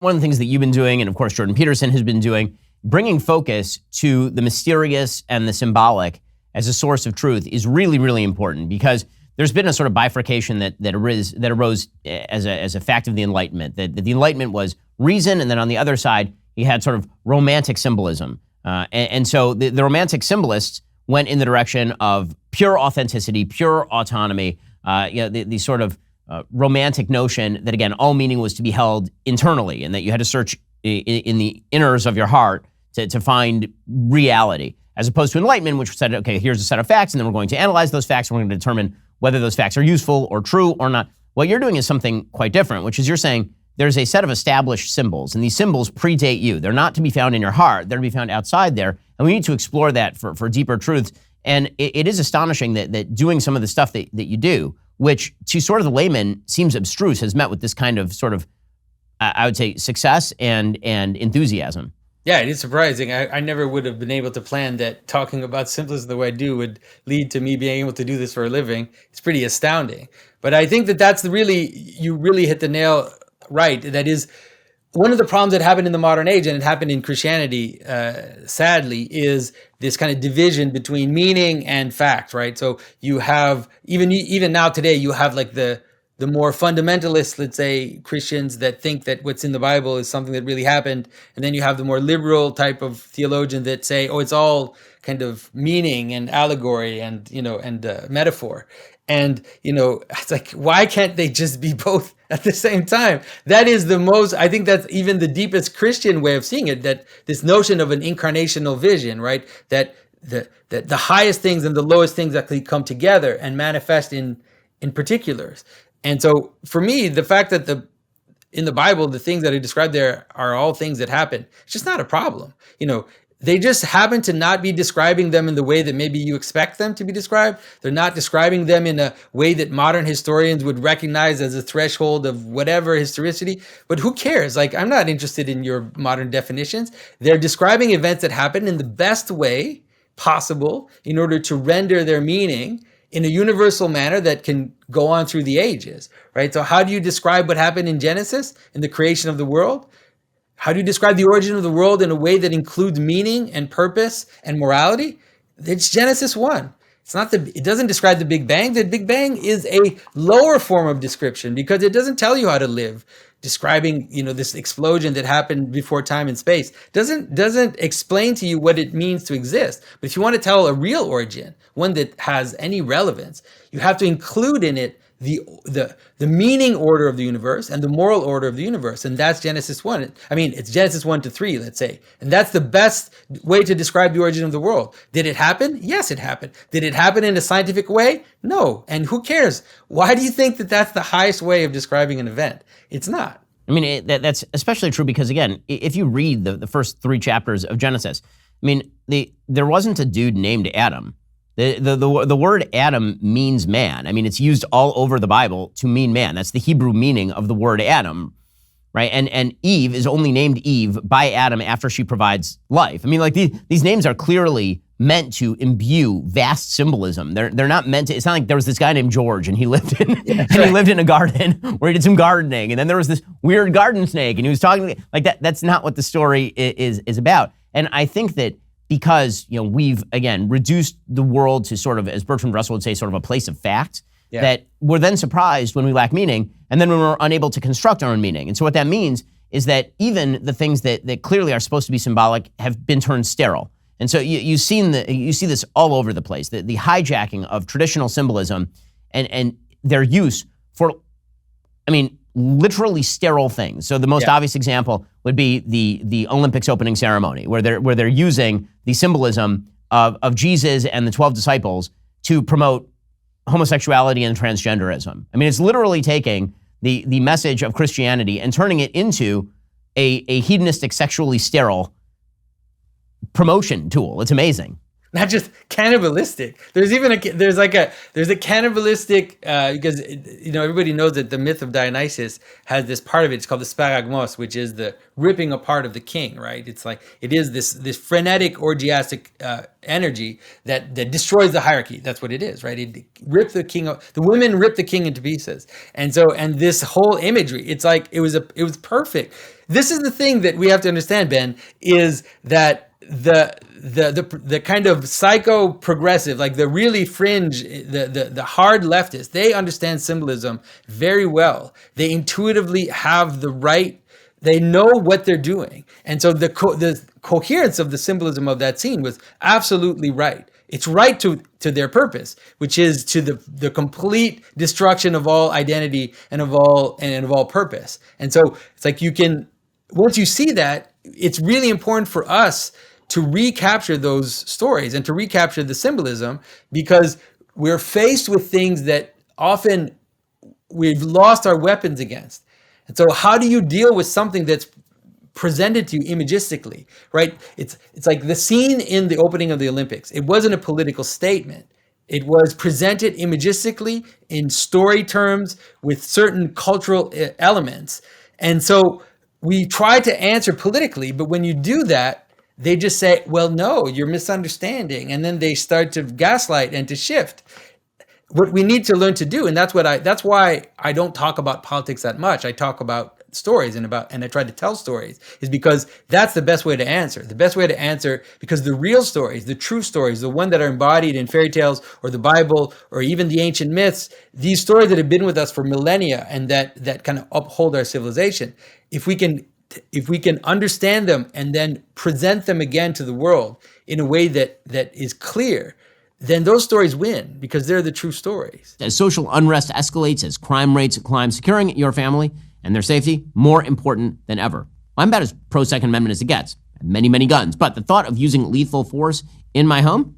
one of the things that you've been doing, and of course Jordan Peterson has been doing, bringing focus to the mysterious and the symbolic as a source of truth is really, really important, because there's been a sort of bifurcation that arose as a fact of the Enlightenment. That the Enlightenment was reason, and then on the other side, you had sort of romantic symbolism. And so the romantic symbolists went in the direction of pure authenticity, pure autonomy, the sort of romantic notion that, again, all meaning was to be held internally, and that you had to search in the inners of your heart to find reality, as opposed to Enlightenment, which said, okay, here's a set of facts, and then we're going to analyze those facts, and we're going to determine whether those facts are useful or true or not. What you're doing is something quite different, which is you're saying there's a set of established symbols, and these symbols predate you. They're not to be found in your heart. They're to be found outside there, and we need to explore that for deeper truths. And it is astonishing that doing some of the stuff that you do, which to sort of the layman seems abstruse, has met with this kind of sort of, I would say, success and enthusiasm. Yeah, it is surprising. I never would have been able to plan that talking about symbolism the way I do would lead to me being able to do this for a living. It's pretty astounding. But I think that's you really hit the nail right. That is one of the problems that happened in the modern age, and it happened in Christianity, sadly, is this kind of division between meaning and fact, right? So you have, even now today, you have like the more fundamentalist, let's say, Christians that think that what's in the Bible is something that really happened. And then you have the more liberal type of theologian that say, oh, it's all kind of meaning and allegory and, metaphor. And, it's like, why can't they just be both at the same time? That is I think that's even the deepest Christian way of seeing it, that this notion of an incarnational vision, right? That the highest things and the lowest things actually come together and manifest in particulars. And so for me, the fact that in the Bible, the things that are described there are all things that happen, it's just not a problem. They just happen to not be describing them in the way that maybe you expect them to be described. They're not describing them in a way that modern historians would recognize as a threshold of whatever historicity. But who cares? Like, I'm not interested in your modern definitions. They're describing events that happen in the best way possible in order to render their meaning in a universal manner that can go on through the ages, right? So how do you describe what happened in Genesis, in the creation of the world? How do you describe the origin of the world in a way that includes meaning and purpose and morality? It's Genesis 1. It doesn't describe the Big Bang. The Big Bang is a lower form of description because it doesn't tell you how to live. Describing, this explosion that happened before time and space doesn't explain to you what it means to exist. But if you want to tell a real origin, one that has any relevance, you have to include in it the meaning order of the universe and the moral order of the universe. And that's Genesis 1. I mean, it's Genesis 1 to 3, let's say. And that's the best way to describe the origin of the world. Did it happen? Yes, it happened. Did it happen in a scientific way? No. And who cares? Why do you think that that's the highest way of describing an event? It's not. I mean, that's especially true because, again, if you read the first 3 chapters of Genesis, I mean, there wasn't a dude named Adam. The word Adam means man. I mean, it's used all over the Bible to mean man. That's the Hebrew meaning of the word Adam, right? And Eve is only named Eve by Adam after she provides life. I mean, like these names are clearly meant to imbue vast symbolism. They're not meant to. It's not like there was this guy named George and he lived in a garden where he did some gardening, and then there was this weird garden snake and he was talking like that. That's not what the story is about. And I think that because we've again reduced the world to sort of, as Bertrand Russell would say, sort of a place of fact, that we're then surprised when we lack meaning, and then when we're unable to construct our own meaning. And so what that means is that even the things that clearly are supposed to be symbolic have been turned sterile. And so you see this all over the place, the hijacking of traditional symbolism and their use for, literally sterile things. So the most obvious example would be the Olympics opening ceremony, where they're using the symbolism of Jesus and the 12 disciples to promote homosexuality and transgenderism. I mean, it's literally taking the message of Christianity and turning it into a hedonistic, sexually sterile promotion tool. It's amazing. Not just cannibalistic. There's a cannibalistic because everybody knows that the myth of Dionysus has this part of it. It's called the sparagmos, which is the ripping apart of the king. Right? It's like it is this frenetic orgiastic energy that destroys the hierarchy. That's what it is. Right? It ripped the king. The women ripped the king into pieces. And this whole imagery. It's like it was perfect. this is the thing that we have to understand, Ben, is that the kind of psycho progressive, like the really fringe, the hard leftists, they understand symbolism very well. They intuitively have the right, they know what they're doing. And so the coherence of the symbolism of that scene was absolutely right. It's right to their purpose, which is to the complete destruction of all identity and of all purpose. And so it's like once you see that, it's really important for us to recapture those stories and to recapture the symbolism, because we're faced with things that often we've lost our weapons against. And so how do you deal with something that's presented to you imagistically, right? It's like the scene in the opening of the Olympics. It wasn't a political statement. It was presented imagistically in story terms with certain cultural elements. And so we try to answer politically, but when you do that, they just say, well, no, you're misunderstanding. And then they start to gaslight and to shift. What we need to learn to do, and that's why I don't talk about politics that much. I talk about stories and I try to tell stories, is because that's the best way to answer. The best way to answer, because the real stories, the true stories, the one that are embodied in fairy tales or the Bible or even the ancient myths, these stories that have been with us for millennia and that kind of uphold our civilization, if we can understand them and then present them again to the world in a way that is clear, then those stories win, because they're the true stories. As social unrest escalates, as crime rates climb, securing your family and their safety more important than ever. I'm about as pro-Second Amendment as it gets. I have many, many guns. But the thought of using lethal force in my home,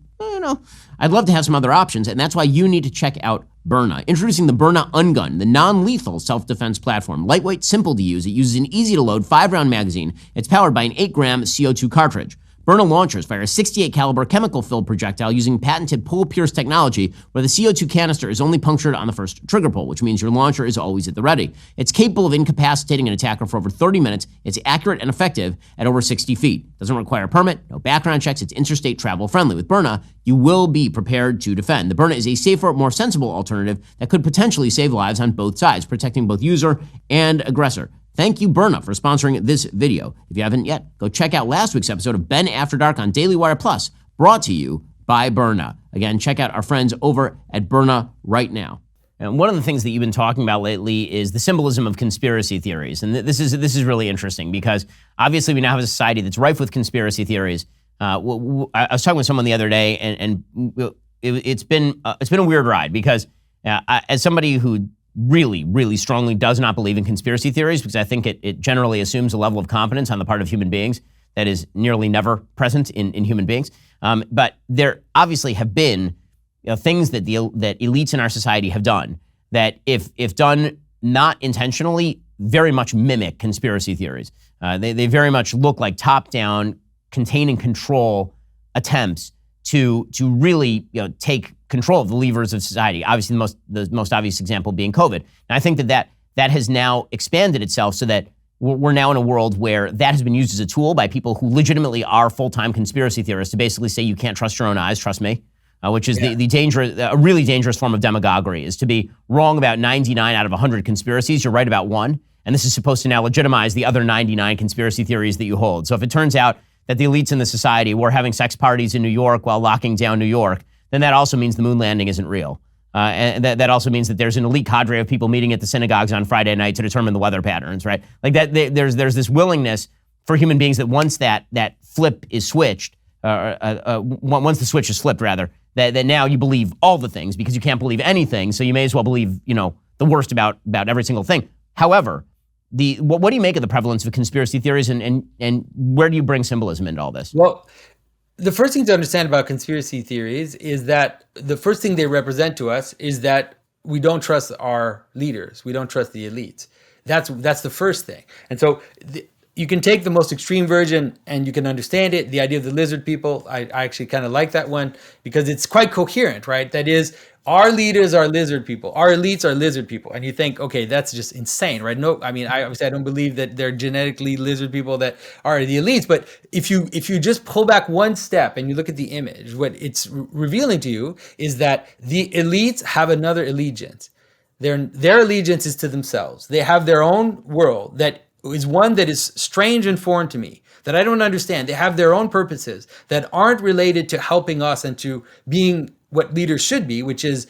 I'd love to have some other options, and that's why you need to check out Byrna. Introducing the Byrna Ungun, the non-lethal self-defense platform. Lightweight, simple to use. It uses an easy-to-load 5-round magazine. It's powered by an 8-gram CO2 cartridge. Byrna launchers fire a 68 caliber chemical-filled projectile using patented pull-pierce technology, where the CO2 canister is only punctured on the first trigger pull, which means your launcher is always at the ready. It's capable of incapacitating an attacker for over 30 minutes. It's accurate and effective at over 60 feet. Doesn't require a permit, no background checks. It's interstate travel friendly. With Byrna, you will be prepared to defend. The Byrna is a safer, more sensible alternative that could potentially save lives on both sides, protecting both user and aggressor. Thank you, Byrna, for sponsoring this video. If you haven't yet, go check out last week's episode of Ben After Dark on Daily Wire Plus, brought to you by Byrna. Again, check out our friends over at Byrna right now. And one of the things that you've been talking about lately is the symbolism of conspiracy theories. And this is really interesting, because obviously we now have a society that's rife with conspiracy theories. I was talking with someone the other day, and it's been a weird ride, because as somebody who really, really strongly does not believe in conspiracy theories, because I think it generally assumes a level of competence on the part of human beings that is nearly never present in human beings. But there obviously have been things that that elites in our society have done that, if done not intentionally, very much mimic conspiracy theories. They very much look like top-down, contain and control attempts to really take control of the levers of society. Obviously, the most obvious example being COVID. And I think that has now expanded itself, so that we're now in a world where that has been used as a tool by people who legitimately are full-time conspiracy theorists to basically say, you can't trust your own eyes, trust me. Which is the dangerous, a really dangerous form of demagoguery, is to be wrong about 99 out of 100 conspiracies. You're right about one. And this is supposed to now legitimize the other 99 conspiracy theories that you hold. So if it turns out that the elites in the society were having sex parties in New York while locking down New York, then that also means the moon landing isn't real. And that also means that there's an elite cadre of people meeting at the synagogues on Friday night to determine the weather patterns, right? Like that, there's this willingness for human beings that once that flip is switched, once the switch is flipped, rather, that now you believe all the things, because you can't believe anything, so you may as well believe, the worst about every single thing. However, what do you make of the prevalence of conspiracy theories, and where do you bring symbolism into all this? Well, the first thing to understand about conspiracy theories is that the first thing they represent to us is that we don't trust our leaders. We don't trust the elites. That's the first thing. And so you can take the most extreme version and you can understand it. The idea of the lizard people, I actually kind of like that one, because it's quite coherent, right? That is, our leaders are lizard people. Our elites are lizard people. And you think, okay, that's just insane, right? No, I mean, obviously I don't believe that they're genetically lizard people that are the elites. But if you just pull back one step and you look at the image, what it's revealing to you is that the elites have another allegiance. Their allegiance is to themselves. They have their own world that is one that is strange and foreign to me, that I don't understand. They have their own purposes that aren't related to helping us and to being what leaders should be, which is,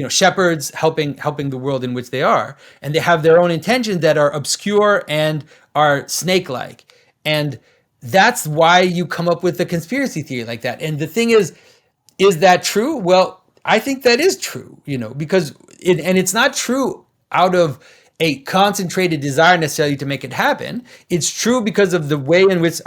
shepherds helping the world in which they are. And they have their own intentions that are obscure and are snake-like. And that's why you come up with a conspiracy theory like that. And the thing is that true? Well, I think that is true, because it's not true out of a concentrated desire necessarily to make it happen. It's true because of the way in which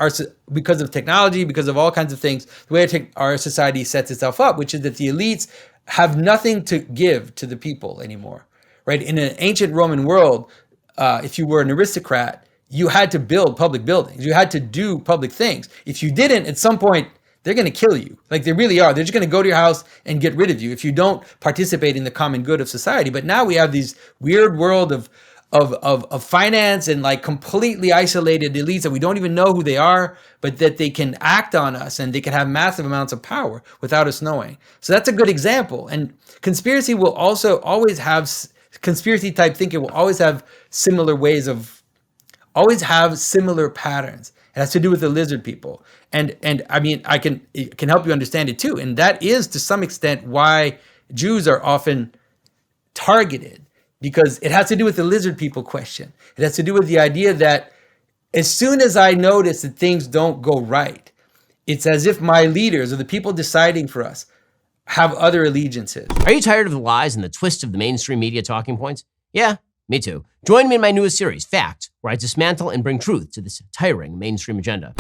because of technology, because of all kinds of things, the way our society sets itself up, which is that the elites have nothing to give to the people anymore, right? In an ancient Roman world, if you were an aristocrat, you had to build public buildings. You had to do public things. If you didn't, at some point, they're going to kill you. Like, they really are. They're just going to go to your house and get rid of you if you don't participate in the common good of society. But now we have these weird world of finance and like completely isolated elites that we don't even know who they are, but that they can act on us and they can have massive amounts of power without us knowing. So that's a good example. And conspiracy will also always have, conspiracy type thinking will always have similar patterns. It has to do with the lizard people. And I mean, it can help you understand it too. And that is to some extent why Jews are often targeted, because it has to do with the lizard people question. It has to do with the idea that as soon as I notice that things don't go right, it's as if my leaders or the people deciding for us have other allegiances. Are you tired of the lies and the twist of the mainstream media talking points? Yeah, me too. Join me in my newest series, Fact, where I dismantle and bring truth to this tiring mainstream agenda.